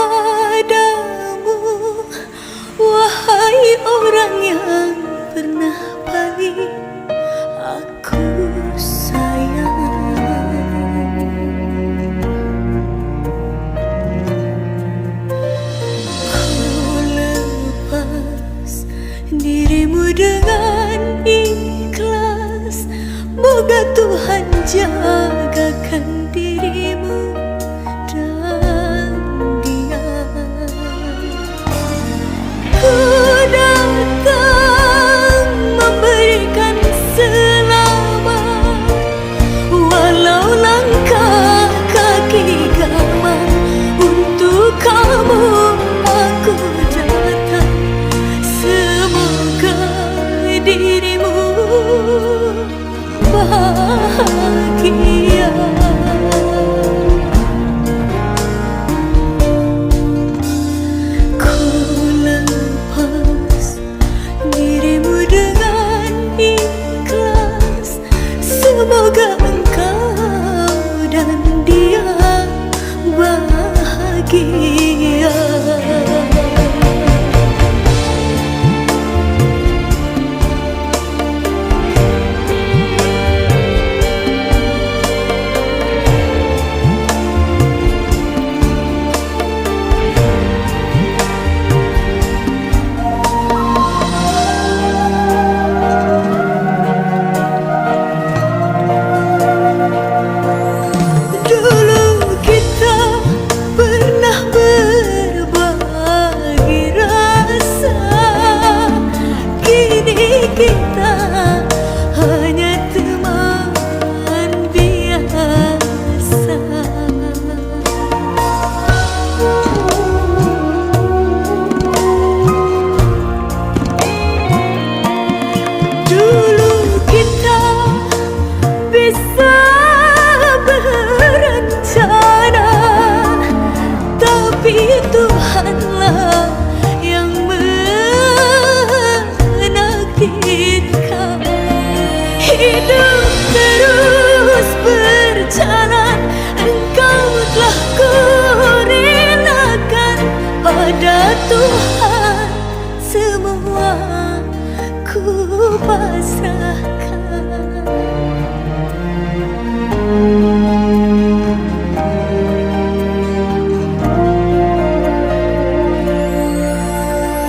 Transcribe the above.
padamu, wahai orang yang pernah paling aku sayang. Ku lepas dirimu dengan ikhlas, moga Tuhan jagakan dirimu dan dia. Ku datang memberikan selamat, walau langkah kaki gamang. Untuk kamu aku datang, semoga dirimu bahagia. Ku lepas dirimu dengan ikhlas, semoga engkau dan dia bahagia. Kita hanya teman biasa. Dulu kita bisa berencana, tapi Tuhanlah yang menakdirkan. Hidup terus berjalan, engkau telah kurelakan. Pada Tuhan semua ku pasrahkan.